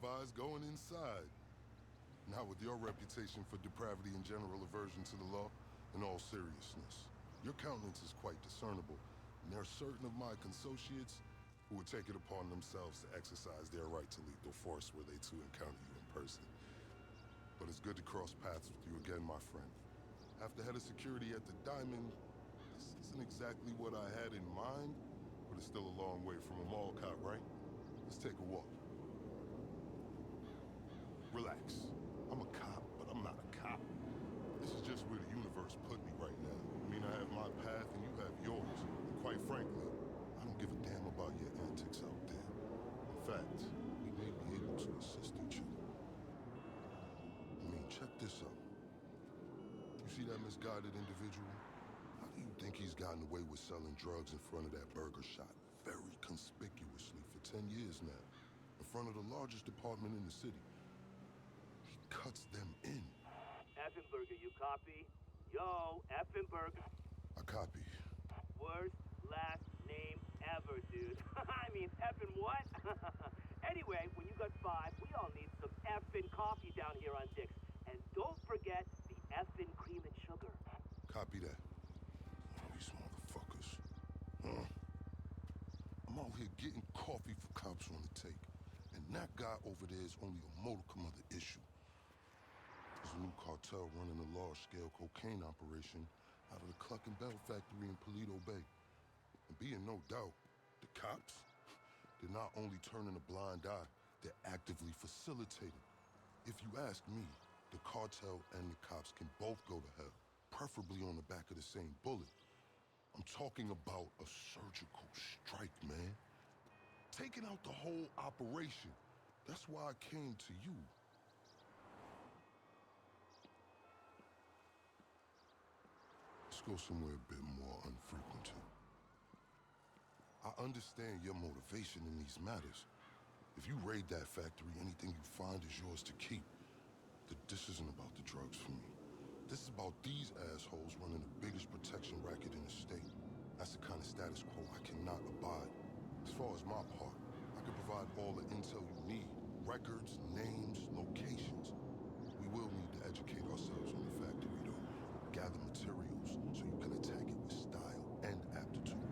advise going inside. Now, with your reputation for depravity and general aversion to the law, in all seriousness, your countenance is quite discernible, and there are certain of my consociates who would take it upon themselves to exercise their right to lethal force were they to encounter you in person. But it's good to cross paths with you again, my friend. After head of security at the Diamond, this isn't exactly what I had in mind, but it's still a long way from a mall cop, right? Let's take a walk. Relax. I'm a cop, but I'm not a cop. This is just where the universe put me right now. I mean, I have my path and you have yours. And quite frankly, I don't give a damn about your antics out there. In fact, we may be able to assist each other. I mean, check this out. You see that misguided individual? How do you think he's gotten away with selling drugs in front of that burger shop very conspicuously for 10 years now? In front of the largest department in the city. He cuts them in. Effenberger, you copy? Yo, Effenberger. I copy. Worst last name ever, dude. I mean, effing what? Anyway, when you got 5, we all need some effing coffee down here on Dick's. And don't forget the effing cream and sugar. Copy that. Oh, these motherfuckers. Huh? I'm out here getting coffee for cops on the take. And that guy over there is only a modicum of the issue. There's a new cartel running a large-scale cocaine operation out of the Cluck and Bell factory in Paleto Bay. And be in no doubt, the cops, they're not only turning a blind eye, they're actively facilitating. If you ask me, the cartel and the cops can both go to hell, preferably on the back of the same bullet. I'm talking about a surgical strike, man. Taking out the whole operation. That's why I came to you. Let's go somewhere a bit more unfrequented. I understand your motivation in these matters. If you raid that factory, anything you find is yours to keep. This isn't about the drugs for me. This is about these assholes running the biggest protection racket in the state. That's the kind of status quo I cannot abide. As far as my part, I can provide all the intel you need. Records, names, locations. We will need to educate ourselves on the factory, though. Gather materials so you can attack it with style and aptitude.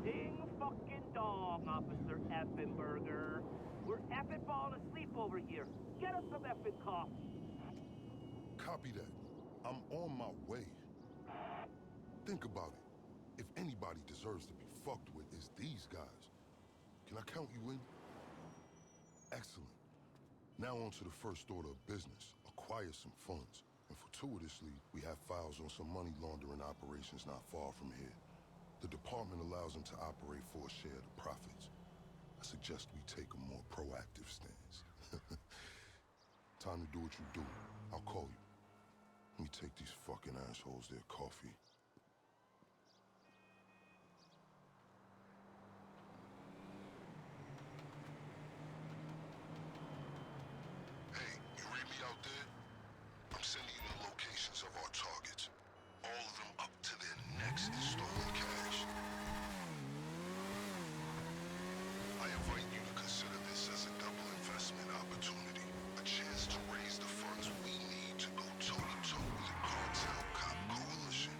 Ding fucking dong, Officer Effenberger. We're effing falling asleep over here. Get us some effing coffee. Copy that. I'm on my way. Think about it. If anybody deserves to be fucked with, it's these guys. Can I count you in? Excellent. Now on to the first order of business. Acquire some funds. And fortuitously, we have files on some money laundering operations not far from here. The department allows them to operate for a share of the profits. I suggest we take a more proactive stance. Time to do what you do. I'll call you. Let me take these fucking assholes their coffee. Hey, you read me out there? I'm sending you the locations of our targets. All of them up to their necks in stolen cash. I invite you to consider this as a double investment opportunity. A chance to raise the funds we need to go toe-to-toe with the cartel cop coalition.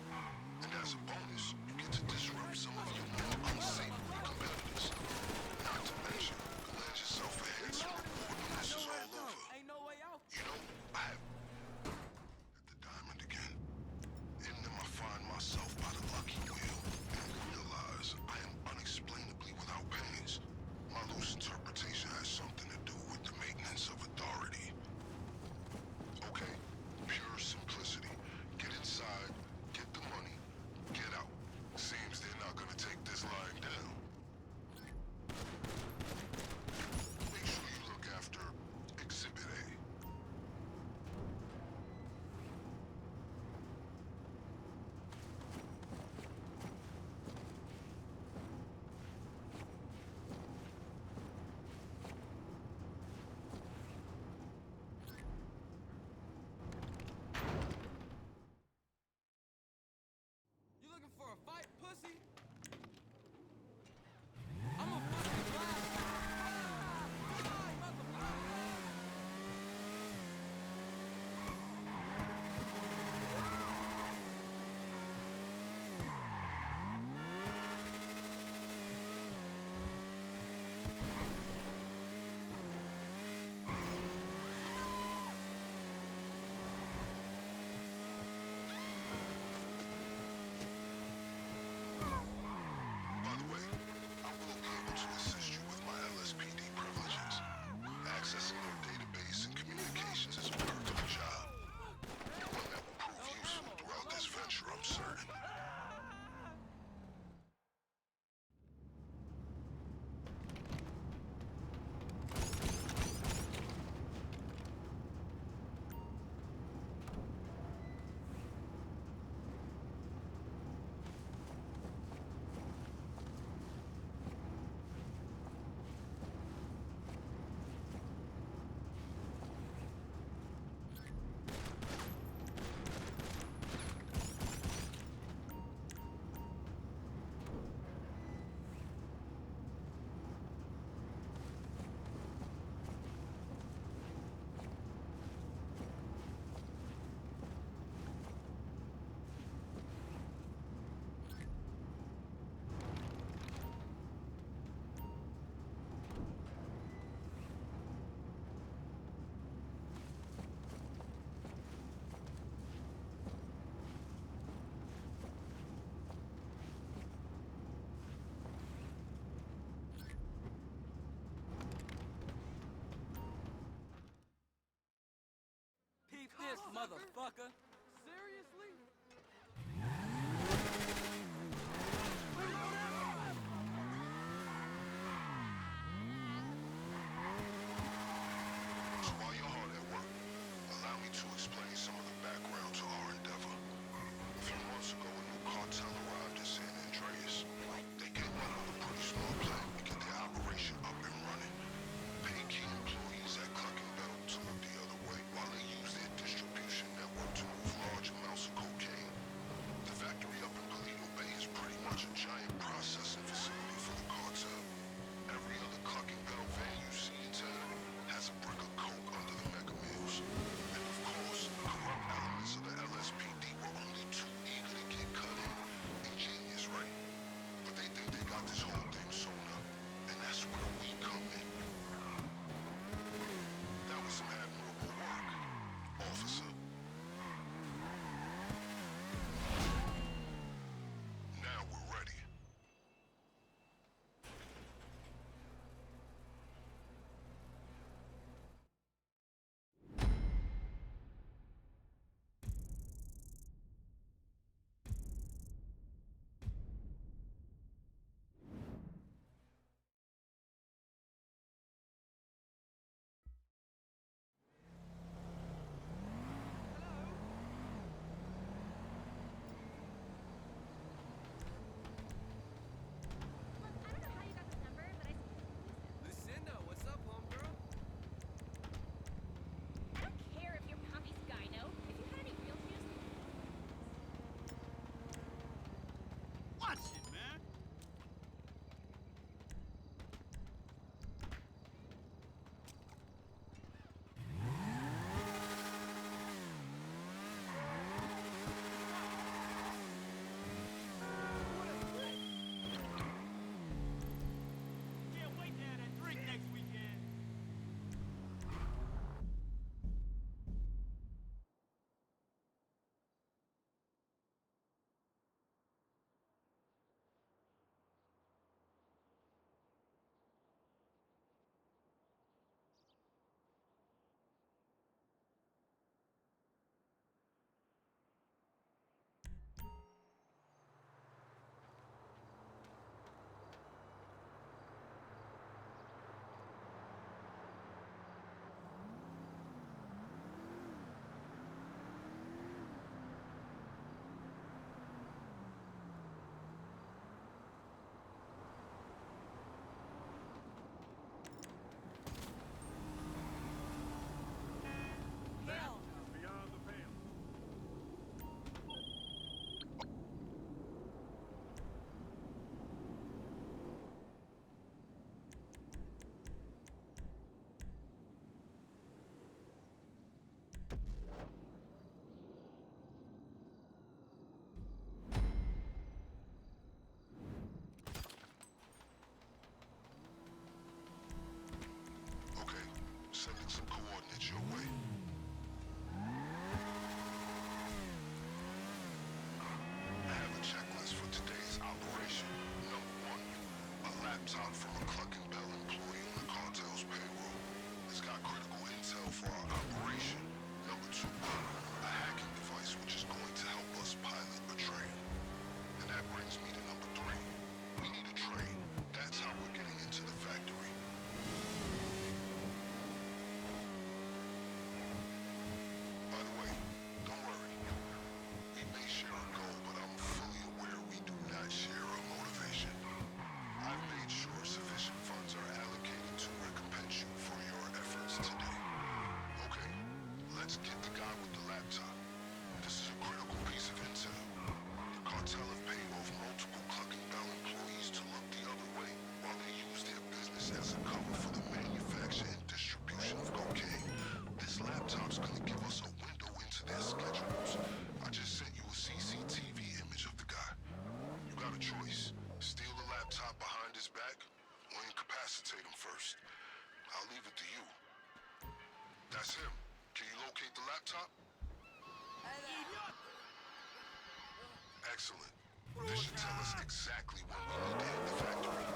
this, motherfucker. Seriously? So while you're hard at work, allow me to explain some of the background to our endeavor. A few months ago, a new cartel arrived in San Andreas. They came up with a pretty small plan to get their operation up and running. Pay key employees at Cluck to look the other way while they use their distribution network to move large amounts of cocaine. The factory up in Palito Bay is pretty much a giant processing facility for the cartel. Every other clucking bell van you see in town has a brick of coke under the mega mills. And of course, corrupt elements of the LSPD were only too eager to get cut in. Ingenious, right? But they think they got this whole thing sewn up. And that's where we come in. That was some admirable work, officer. Now we're ready. Lucinda, what's up, homegirl? I don't care if you're Poppy's gyno. If you had any real juice... Watch it, man. Can't wait to have that drink next weekend. Hell! Beyond the pale. Okay, sending some coordinates your way. I have a checklist for today's operation. Number 1, a laptop from a Clucking Bell employee on the cartel's payroll. It's got critical intel for our operation. Number 2, a hacking device which is going to help us pilot a train. And that brings me to number 3. We need a train. That's how we're getting into the factory. By the way, don't worry. We may share a goal, but I'm fully aware we do not share a motivation. I've made sure sufficient funds are allocated to recompense you for your efforts today. Okay, let's get the guy with the laptop. This is a critical piece of intel. The cartel have paid off multiple Clucking Bell employees to look the other way while they use their business as a cover for the manufacture and distribution of cocaine. This laptop's gonna give us a window into their schedules. I just sent you a CCTV image of the guy. You got a choice. Steal the laptop behind his back or incapacitate him first. I'll leave it to you. That's him. Can you locate the laptop? Excellent. This should tell us exactly when we need to hit the factory.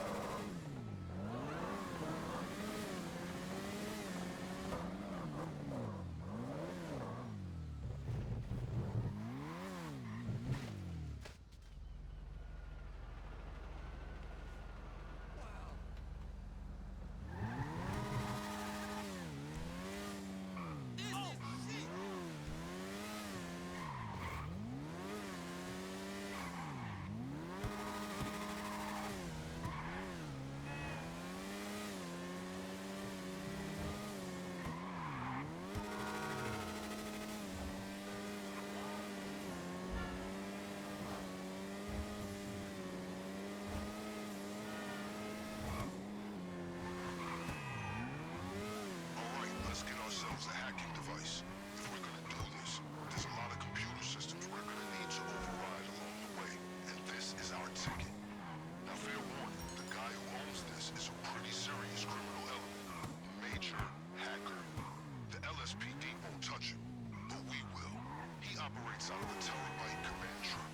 It's out of the Terabyte command truck.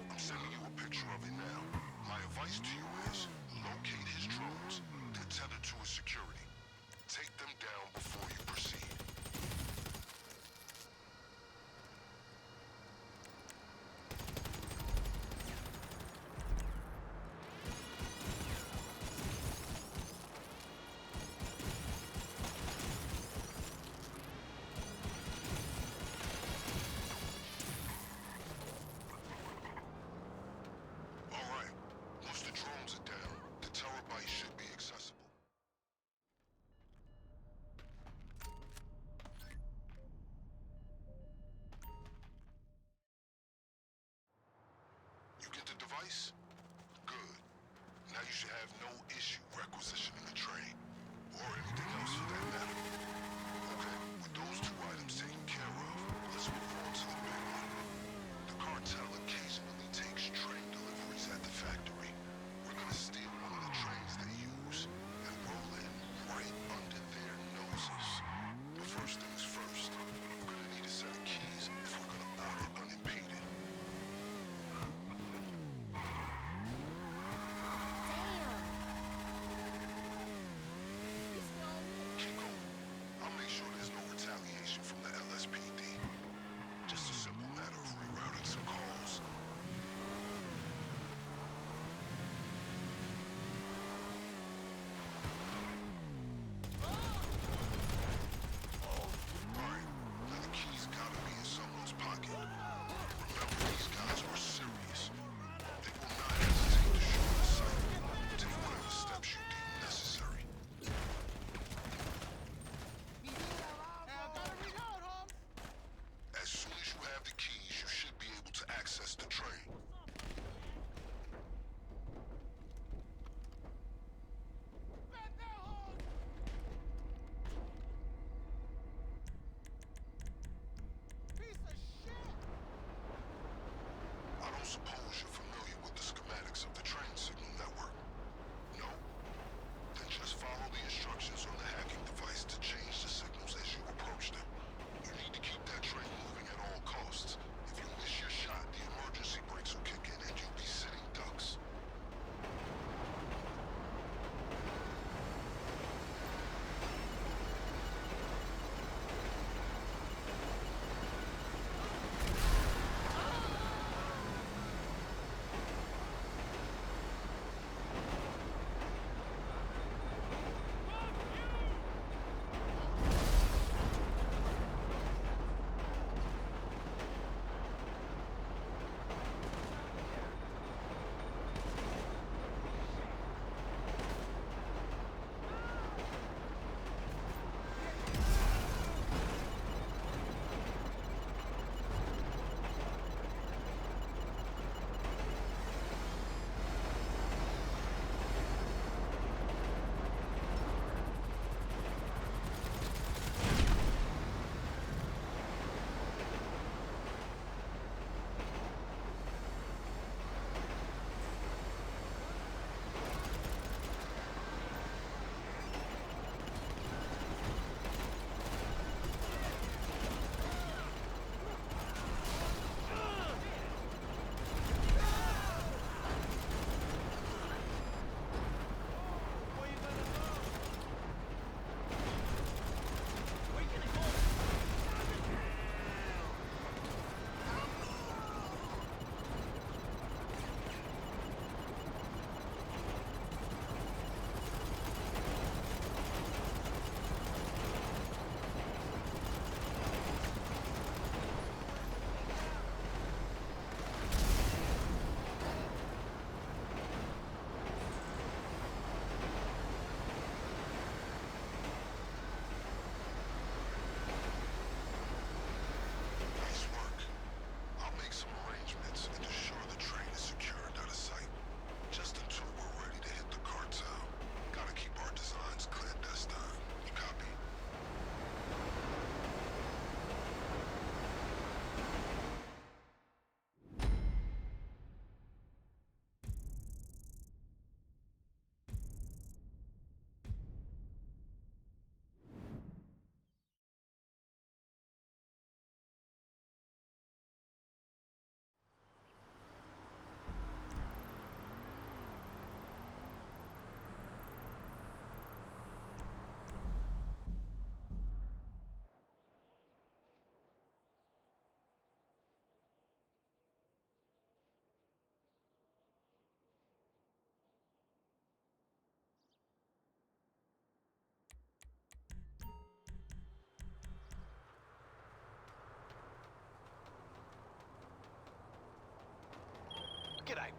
I'm sending you a picture of it now. My advice to you is locate his drones. They're tethered to his security. Take them down before you proceed. All right. Once the drones are down, the Terabyte should be accessible. You get the device? Good. Now you should have no issue requisitioning the train. Or anything else for that matter. Okay, with those two items taken care of, let's move on to the big one. The cartel occasionally takes train deliveries at the factory. We're gonna steal one of the trains they use and roll in right under their noses. But first things first, we're gonna need a set of keys if we're gonna board it unimpeded. Keep going. I'll make sure there's no retaliation.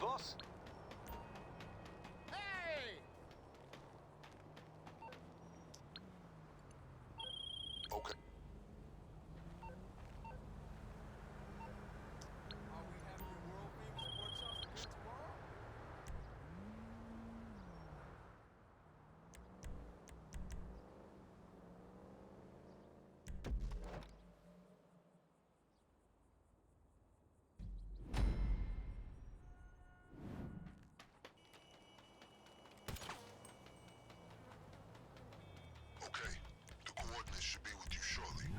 boss. Hey! Okay. Are we having your world famous pork chops for dinner tomorrow? Okay. The coordinates should be with you shortly.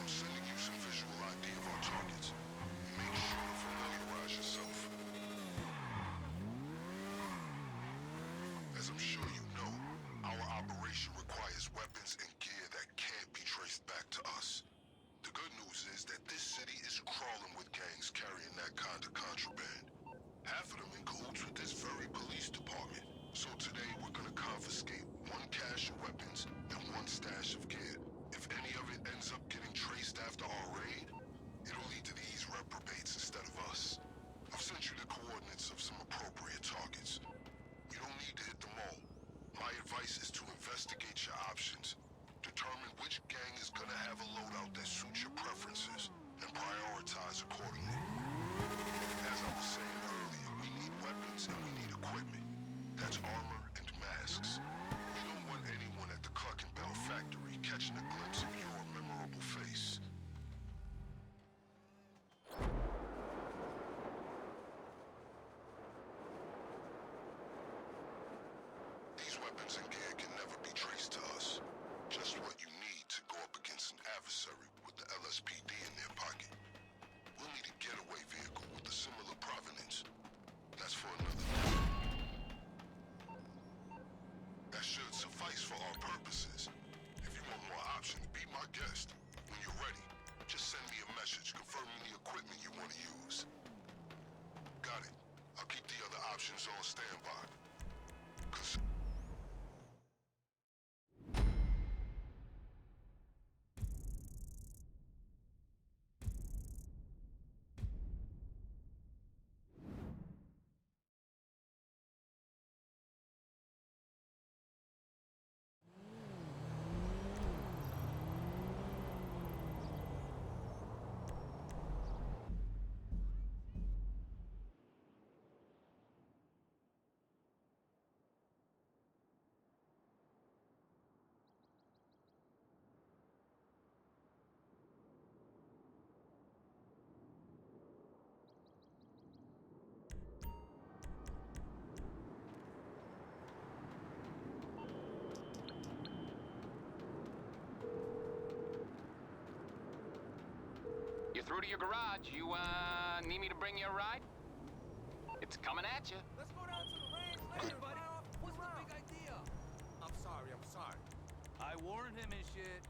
I'm sending you some visual ID of our targets. Make sure to familiarize yourself. As I'm sure you know, our operation requires weapons and gear that can't be traced back to us. The good news is that this city is crawling with gangs carrying that kind of contraband. Half of them in cahoots with this very police department. So today we're gonna confiscate one cache of weapons and one stash of gear. If any of it ends up getting traced after our raid, it'll lead to these reprobates instead of us. I've sent you the coordinates of some appropriate targets. You don't need to hit them all. My advice is to investigate your options. Determine which gang is gonna have a loadout that suits your preferences, and prioritize accordingly. As I was saying earlier, we need weapons and we need equipment. That's armor and masks. We don't want anyone at the Cluck factory catching a glimpse of your memorable face. These weapons and gear can never be traced to us. Just what you need to go up against an adversary with the LSPD in their pocket. We'll need a getaway vehicle with a similar provenance. That's for another day. That should suffice for our purposes. If you want more options, be my guest. When you're ready, just send me a message confirming the equipment you want to use. Got it. I'll keep the other options on standby. 'Cause You're through to your garage. You, need me to bring you a ride? It's coming at you. Let's go down to the range later, buddy. What's the big idea? I'm sorry. I warned him and shit.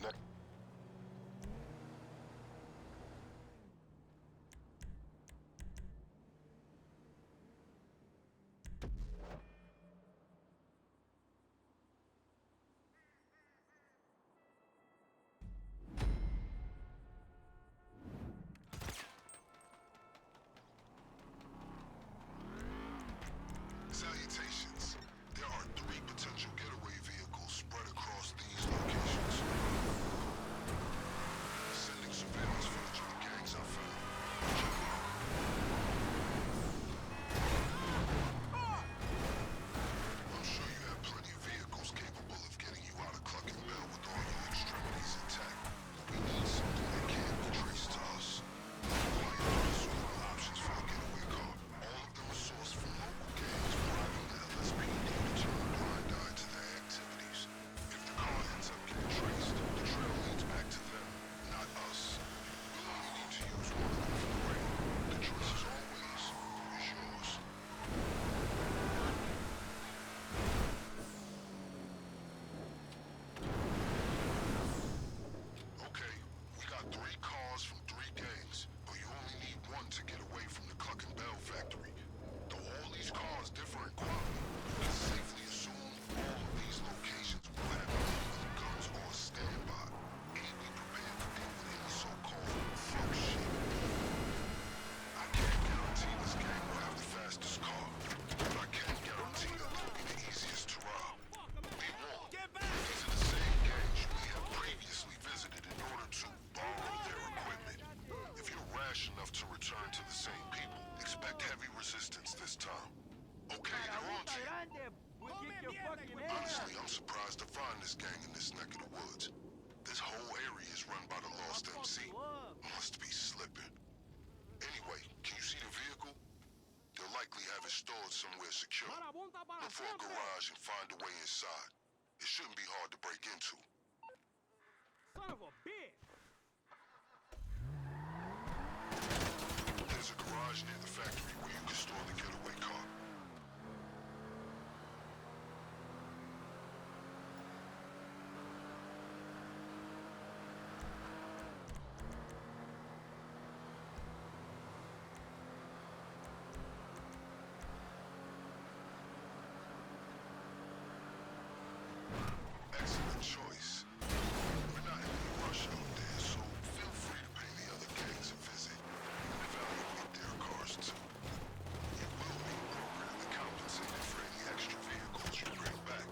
ne- Honestly, I'm surprised to find this gang in this neck of the woods. This whole area is run by the Lost MC. Must be slipping. Anyway, can you see the vehicle? They'll likely have it stored somewhere secure. Look for a garage and find a way inside. It shouldn't be hard to break into. Son of a bitch! There's a garage near the factory where you can store the getaway car. Excellent choice. We're not in any rush out there, so feel free to pay the other gangs a visit and evaluate their cars too. You will be appropriately compensated for any extra vehicles you bring back.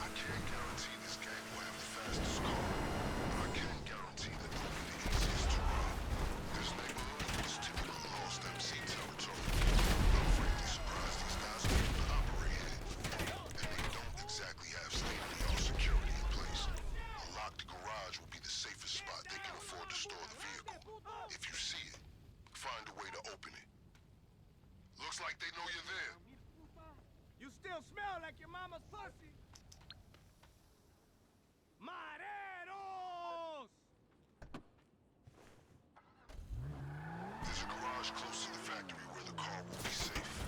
I can't guarantee this gang will have the fastest car, but I can guarantee that they'll be the easiest to run. This neighborhood is typical Lost MC territory. I'm frankly surprised these guys are able to operate here. And they don't exactly have state-of-the-art security in place. A locked garage will be the safest spot they can afford to store the vehicle. If you see it, find a way to open it. Looks like they know you're there. You still smell like your mama's pussy. Mareros! There's a garage close to the factory where the car will be safe.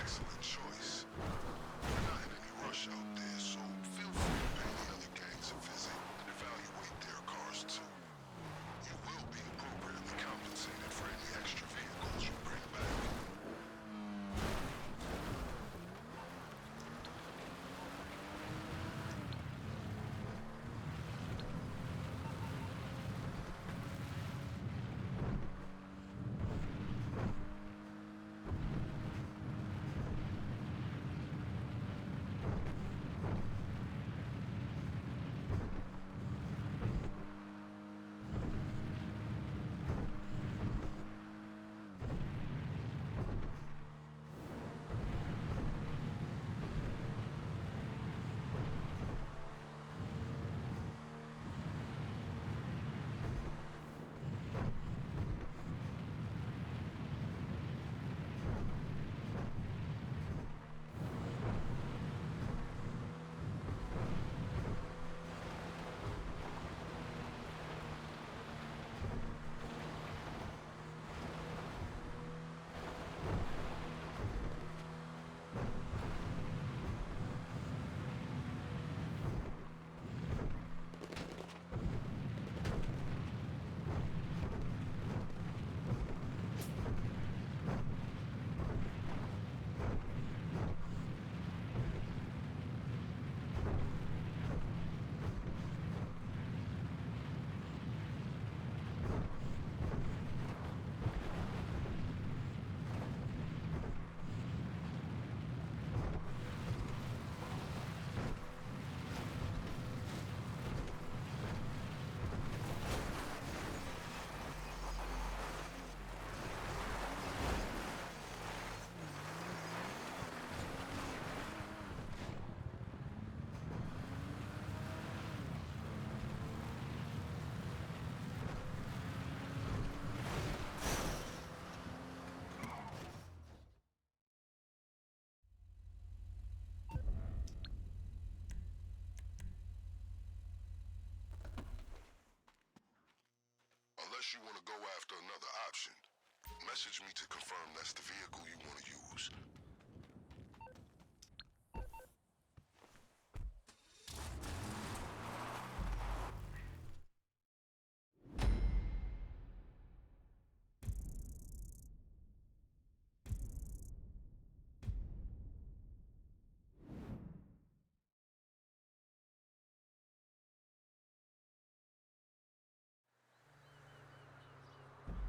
Excellent choice. We're not in any rush out there, so feel free to pay the other gangs a visit and evaluate their Unless you want to go after another option. Message me to confirm that's the vehicle you want to use.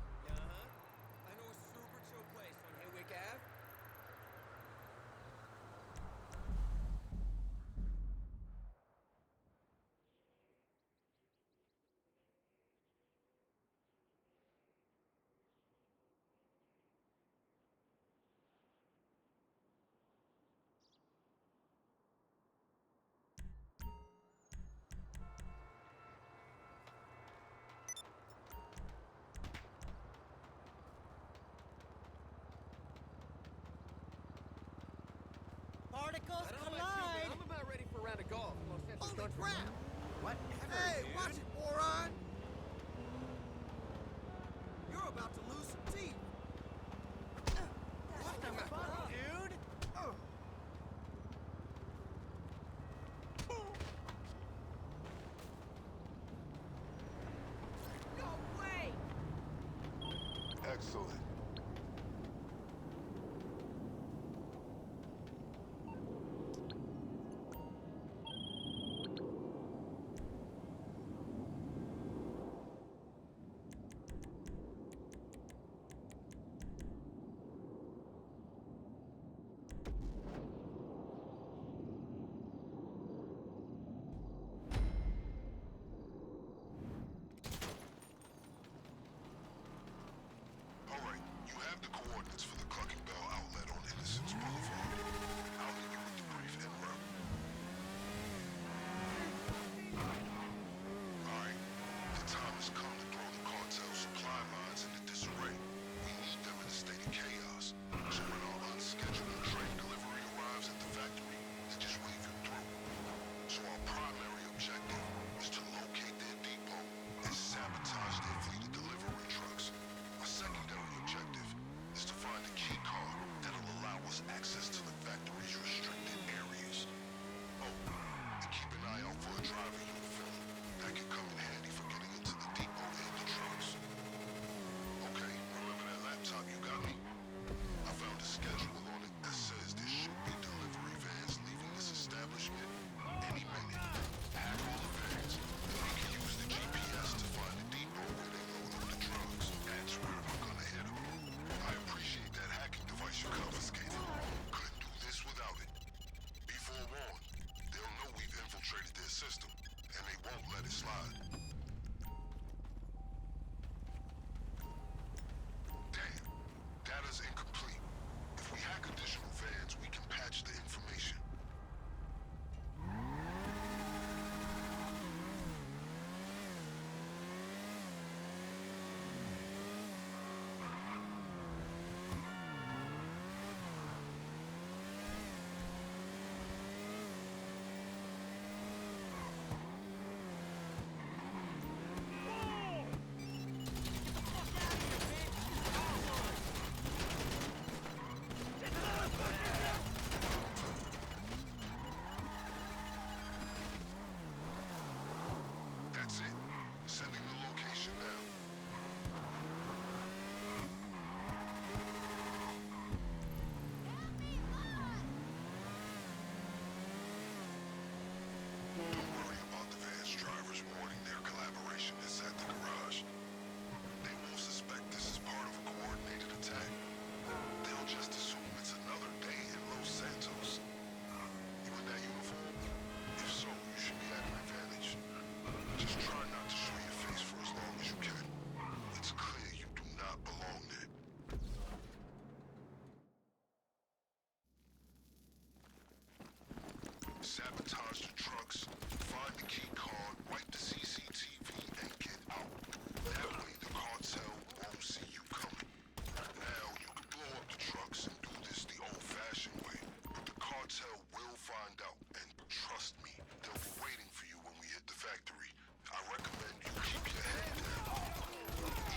I know a super chill place on Haywick Ave. Particles I don't know about you, collide! but I'm about ready for a round of golf. Los Angeles Holy Country. crap! Whatever, Hey, dude. watch it, moron! You're about to lose some teeth! What the fuck, dude? No way! Excellent. All right, you have the coordinates for the Clucking Bell outlet on Innocence Boulevard. I'll leave you with the brief en route. All right, the time has come to throw the cartel's supply lines into disarray. We need them in a state of chaos. So when our unscheduled train delivery arrives at the factory, they just wave it through. So our primary objective is to locate their depot and sabotage their fleet of delivery trucks. Our secondary objective is to find a key card that'll allow us access to the factory's restricted areas. Oh, and keep an eye out for a driver uniform. That could come in handy for getting into the depot and the trucks. Okay, remember that laptop you got me? I found a schedule on it that says there should be delivery vans leaving this establishment any minute. Hack all the vans, and we can use the GPS to find the depot where they load up the drugs. That's where we're gonna hit them. I appreciate that hacking device you confiscated. Couldn't do this without it. Be forewarned, they'll know we've infiltrated their system, and they won't let it slide. Damn, data's incomplete. If we hack additional vans, we can patch the information. That's it. Sending the location now. Don't worry about the van's drivers warning their collaboration is at the garage. They won't suspect this is part of a coordinated attack. They'll just assume it's another day in Los Santos. You in that uniform? If so, you should be at an advantage. Just try not to show your face for as long as you can. It's clear you do not belong there. Sabotage the trucks, find the key card, wipe the CCTV, and get out. That way the cartel won't see you coming. Now you can blow up the trucks and do this the old-fashioned way. But the cartel will find out, and trust me, they'll be waiting for you when we hit the factory. I recommend you keep your head down.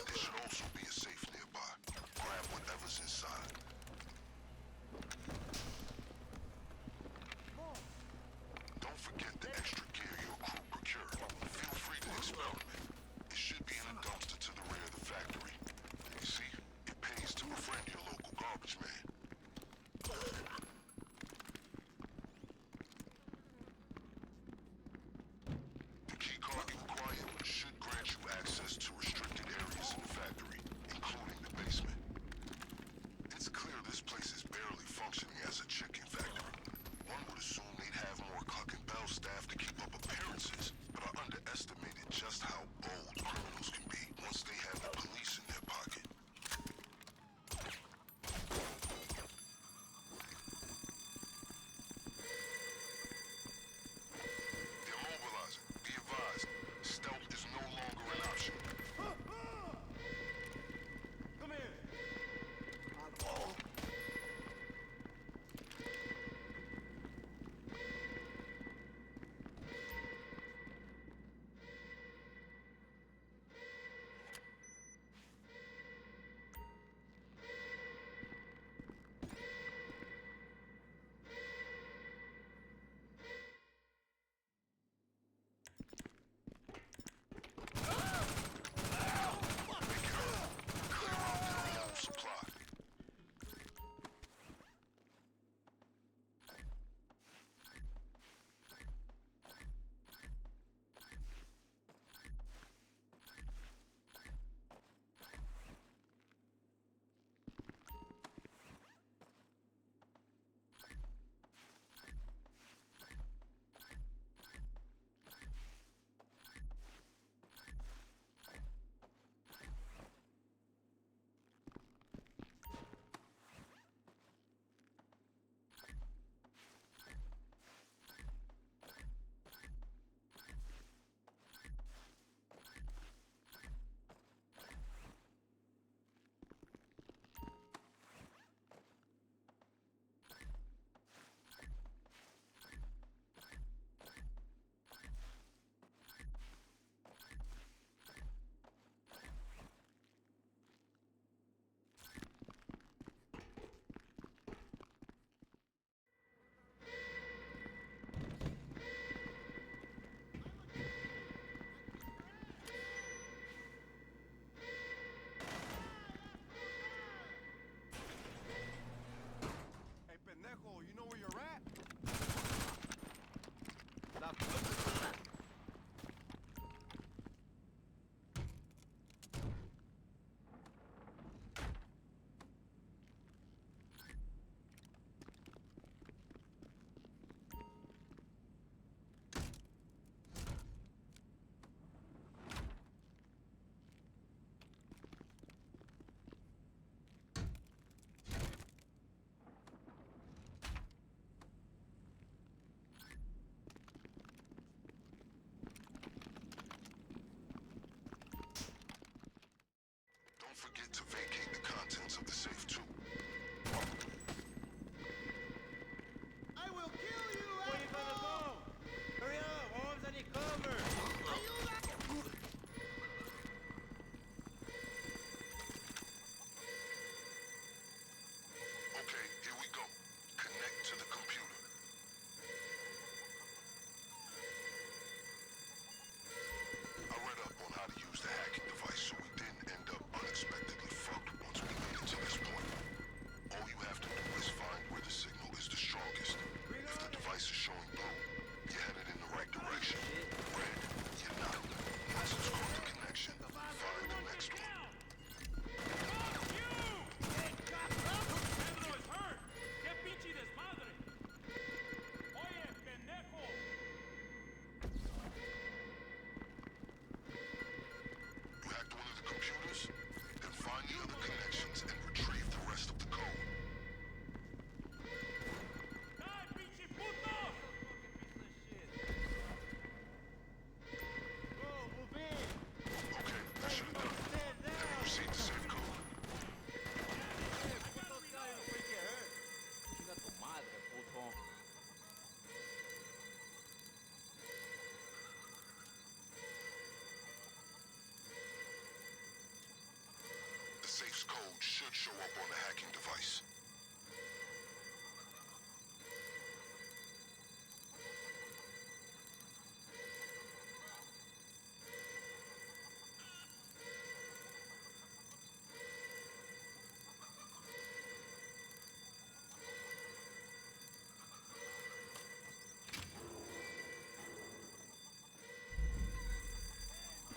There should also be a safe nearby. Grab whatever's inside. Don't forget the extra gear your crew procured. Feel free to experiment. It should be in a dumpster to the rear of the factory. You see, it pays to befriend your local garbage man. The key card you acquired should grant you access to restricted areas in the factory, including the basement. It's clear this place is barely functioning as a chicken factory. One would assume they'd have more Cluck and Bell staff to keep up appearances, but I underestimated just how bold criminals can be once they have the police in their pocket. They're mobilizing. Be advised, stealth is no longer an option. Come here. Clear out their whole supply. Hey, pendejo, you know where you're at? Don't forget to vacate the contents of the safe too. I will kill you, Where you gonna go? Hurry up, arms I need cover. Okay, here we go. Connect to the computer. I read up on how to use the hacking device so we didn't end up unexpectedly fucked once we made it to this point. should show up on the hacking device.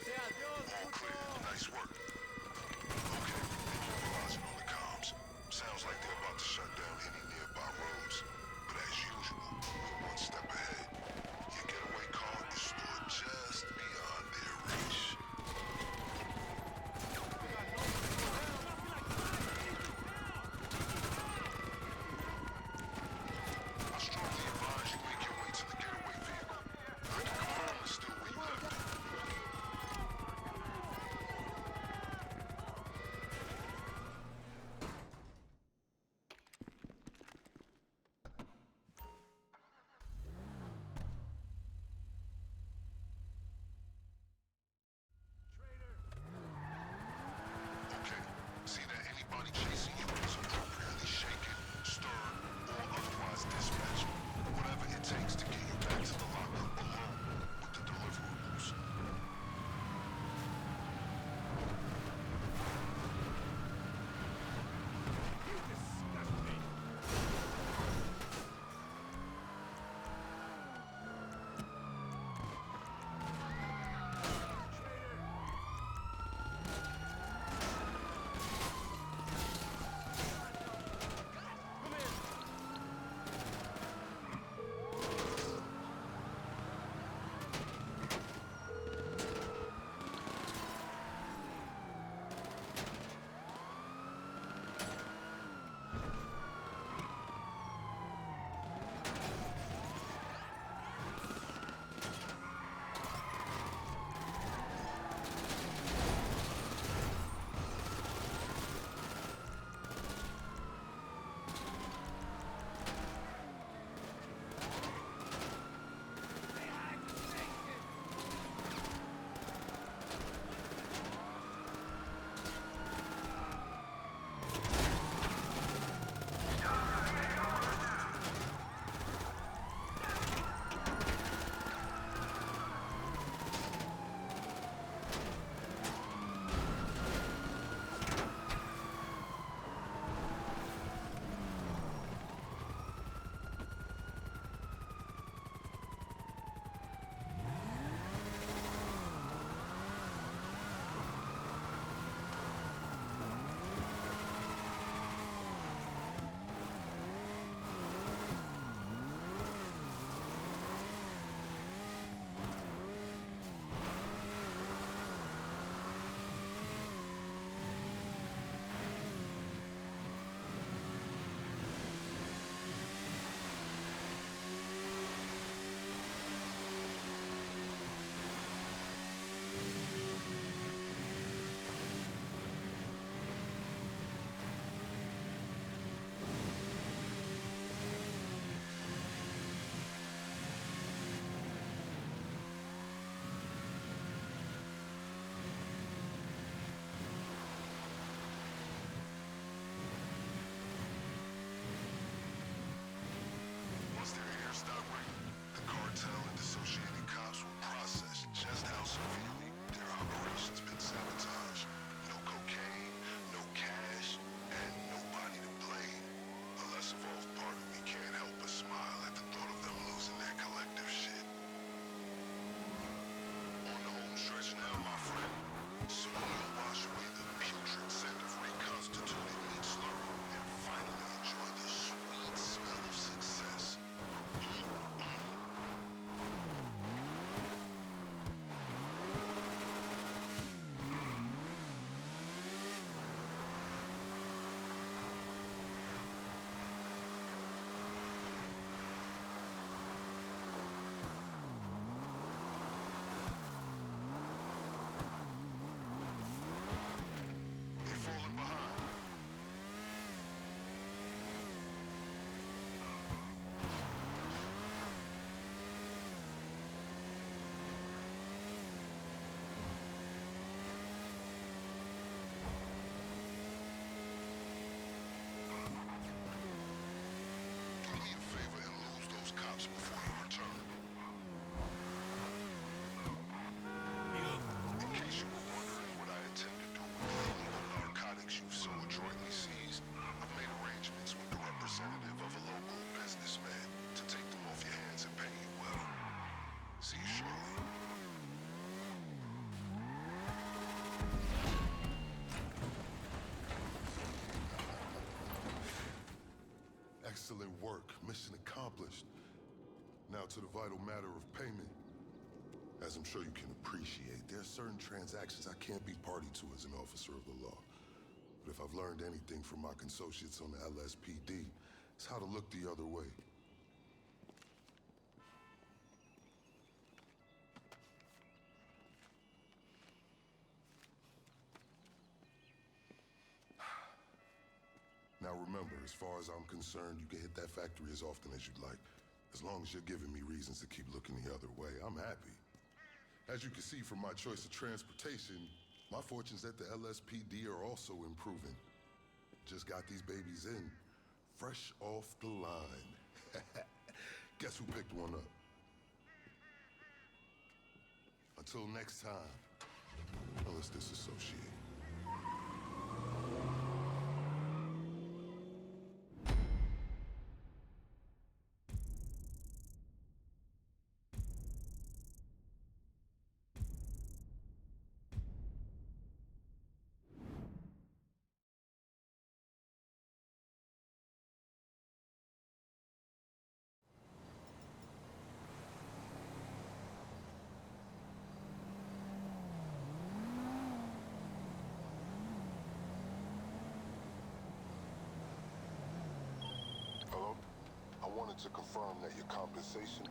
Say adios, All clear. puto! Nice work. Okay, they're mobilizing on the comms. Sounds like they're about steps before you return. In case you were wondering what I intend to do with the illegal narcotics you've so adroitly seized, I've made arrangements with the representative of a local businessman to take them off your hands and pay you well. See you shortly. Excellent work. Mission accomplished. Now to the vital matter of payment. As I'm sure you can appreciate, there are certain transactions I can't be party to as an officer of the law. But if I've learned anything from my consociates on the LSPD, it's how to look the other way. Now remember, as far as I'm concerned, you can hit that factory as often as you'd like. As long as you're giving me reasons to keep looking the other way, I'm happy. As you can see from my choice of transportation, my fortunes at the LSPD are also improving. Just got these babies in, fresh off the line. Guess who picked one up? Until next time, let's disassociate. Hello? I wanted to confirm that your compensation